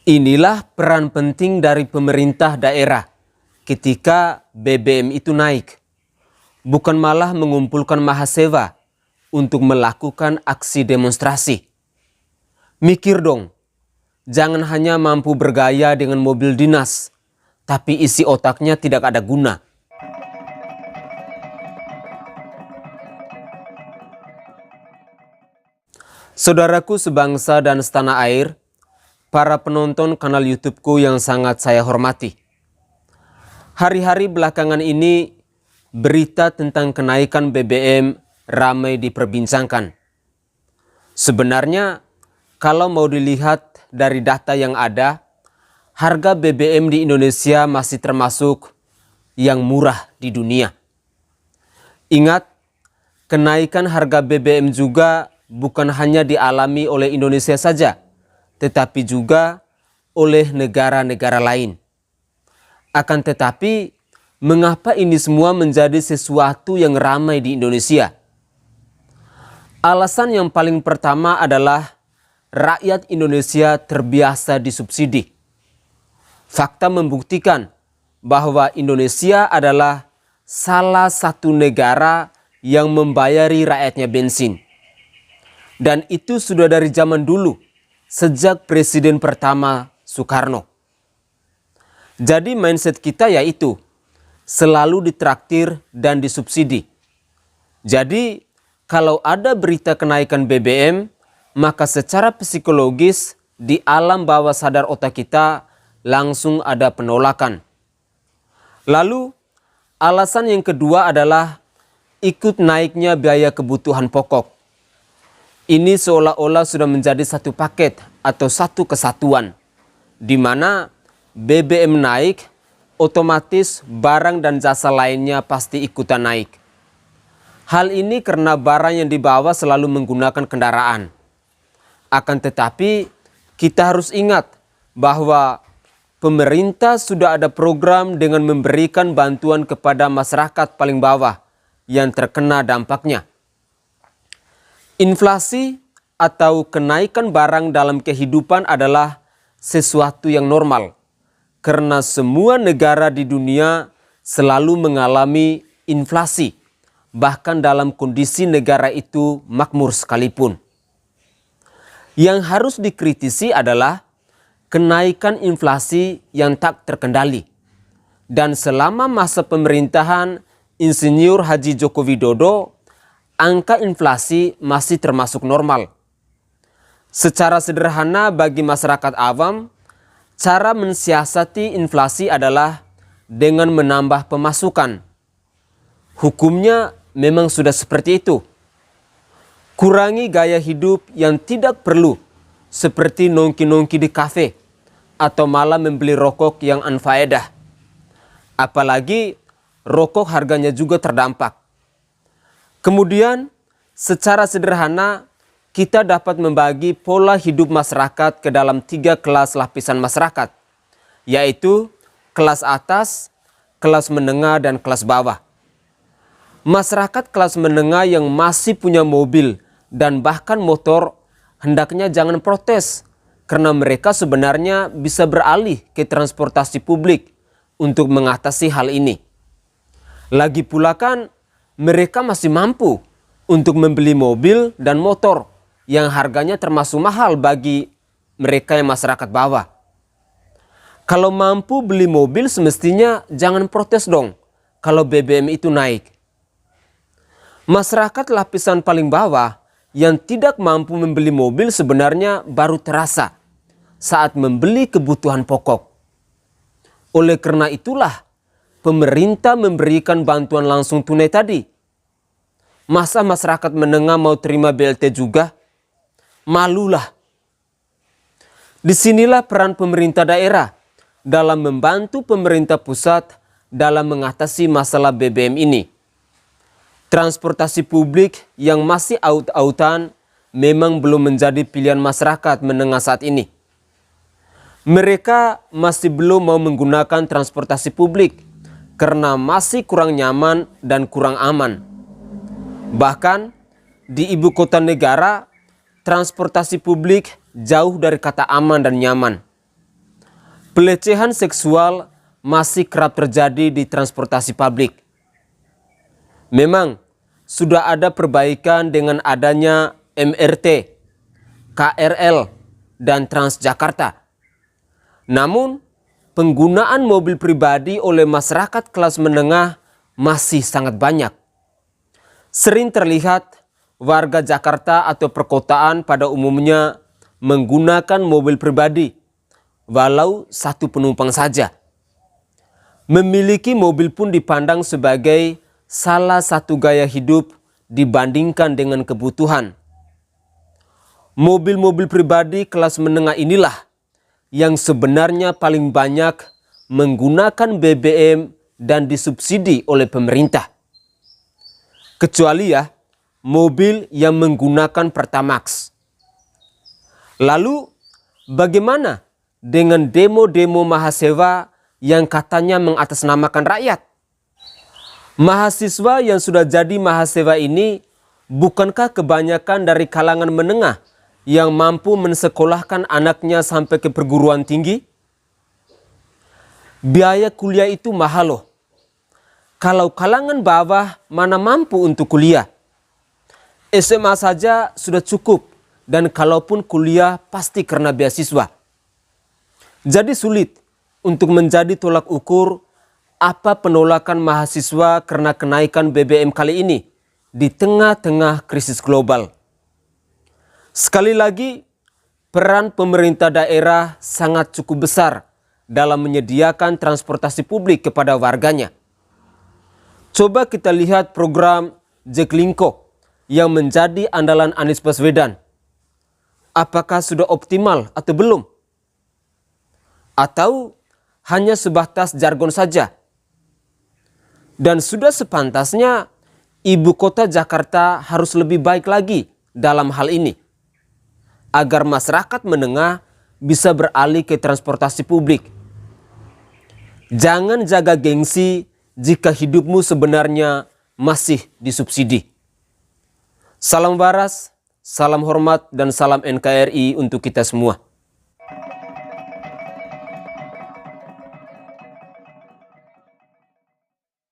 Inilah peran penting dari pemerintah daerah ketika BBM itu naik. Bukan malah mengumpulkan mahasiswa untuk melakukan aksi demonstrasi. Mikir dong, jangan hanya mampu bergaya dengan mobil dinas, tapi isi otaknya tidak ada guna. Saudaraku sebangsa dan setanah air, para penonton kanal YouTubeku yang sangat saya hormati. Hari-hari belakangan ini, berita tentang kenaikan BBM ramai diperbincangkan. Sebenarnya, kalau mau dilihat dari data yang ada, harga BBM di Indonesia masih termasuk yang murah di dunia. Ingat, kenaikan harga BBM juga bukan hanya dialami oleh Indonesia saja, tetapi juga oleh negara-negara lain. Akan tetapi, mengapa ini semua menjadi sesuatu yang ramai di Indonesia? Alasan yang paling pertama adalah rakyat Indonesia terbiasa disubsidi. Fakta membuktikan bahwa Indonesia adalah salah satu negara yang membayari rakyatnya bensin. Dan itu sudah dari zaman dulu, sejak Presiden pertama Soekarno. Jadi mindset kita yaitu selalu ditraktir dan disubsidi. Jadi kalau ada berita kenaikan BBM, maka secara psikologis di alam bawah sadar otak kita langsung ada penolakan. Lalu alasan yang kedua adalah ikut naiknya biaya kebutuhan pokok. Ini seolah-olah sudah menjadi satu paket atau satu kesatuan, di mana BBM naik, otomatis barang dan jasa lainnya pasti ikutan naik. Hal ini karena barang yang dibawa selalu menggunakan kendaraan. Akan tetapi, kita harus ingat bahwa pemerintah sudah ada program dengan memberikan bantuan kepada masyarakat paling bawah yang terkena dampaknya. Inflasi atau kenaikan barang dalam kehidupan adalah sesuatu yang normal karena semua negara di dunia selalu mengalami inflasi, bahkan dalam kondisi negara itu makmur sekalipun. Yang harus dikritisi adalah kenaikan inflasi yang tak terkendali. Dan selama masa pemerintahan Insinyur Haji Joko Widodo, angka inflasi masih termasuk normal. Secara sederhana bagi masyarakat awam, cara mensiasati inflasi adalah dengan menambah pemasukan. Hukumnya memang sudah seperti itu. Kurangi gaya hidup yang tidak perlu, seperti nongki-nongki di kafe, atau malah membeli rokok yang anfaedah. Apalagi rokok harganya juga terdampak. Kemudian, secara sederhana, kita dapat membagi pola hidup masyarakat ke dalam 3 kelas lapisan masyarakat, yaitu kelas atas, kelas menengah, dan kelas bawah. Masyarakat kelas menengah yang masih punya mobil dan bahkan motor, hendaknya jangan protes, karena mereka sebenarnya bisa beralih ke transportasi publik untuk mengatasi hal ini. Lagi pula kan, mereka masih mampu untuk membeli mobil dan motor yang harganya termasuk mahal bagi mereka yang masyarakat bawah. Kalau mampu beli mobil semestinya jangan protes dong kalau BBM itu naik. Masyarakat lapisan paling bawah yang tidak mampu membeli mobil sebenarnya baru terasa saat membeli kebutuhan pokok. Oleh karena itulah, pemerintah memberikan bantuan langsung tunai tadi. Masa masyarakat menengah mau terima BLT juga? Malulah. Disinilah peran pemerintah daerah dalam membantu pemerintah pusat dalam mengatasi masalah BBM ini. Transportasi publik yang masih aut-autan memang belum menjadi pilihan masyarakat menengah saat ini. Mereka masih belum mau menggunakan transportasi publik karena masih kurang nyaman dan kurang aman. Bahkan di ibu kota negara, transportasi publik jauh dari kata aman dan nyaman. Pelecehan seksual masih kerap terjadi di transportasi publik. Memang sudah ada perbaikan dengan adanya MRT, KRL, dan Transjakarta. Namun, penggunaan mobil pribadi oleh masyarakat kelas menengah masih sangat banyak. Sering terlihat warga Jakarta atau perkotaan pada umumnya menggunakan mobil pribadi, walau satu penumpang saja. Memiliki mobil pun dipandang sebagai salah satu gaya hidup dibandingkan dengan kebutuhan. Mobil-mobil pribadi kelas menengah inilah yang sebenarnya paling banyak menggunakan BBM dan disubsidi oleh pemerintah. Kecuali ya, mobil yang menggunakan Pertamax. Lalu, bagaimana dengan demo-demo mahasiswa yang katanya mengatasnamakan rakyat? Mahasiswa yang sudah jadi mahasiswa ini bukankah kebanyakan dari kalangan menengah yang mampu mensekolahkan anaknya sampai ke perguruan tinggi? Biaya kuliah itu mahal loh. Kalau kalangan bawah mana mampu untuk kuliah? SMA saja sudah cukup, dan kalaupun kuliah pasti karena beasiswa. Jadi sulit untuk menjadi tolak ukur apa penolakan mahasiswa karena kenaikan BBM kali ini di tengah-tengah krisis global. Sekali lagi, peran pemerintah daerah sangat cukup besar dalam menyediakan transportasi publik kepada warganya. Coba kita lihat program Jaklingko yang menjadi andalan Anies Baswedan. Apakah sudah optimal atau belum? Atau hanya sebatas jargon saja? Dan sudah sepantasnya ibu kota Jakarta harus lebih baik lagi dalam hal ini, agar masyarakat menengah bisa beralih ke transportasi publik. Jangan jaga gengsi jika hidupmu sebenarnya masih disubsidi. Salam waras, salam hormat, dan salam NKRI untuk kita semua.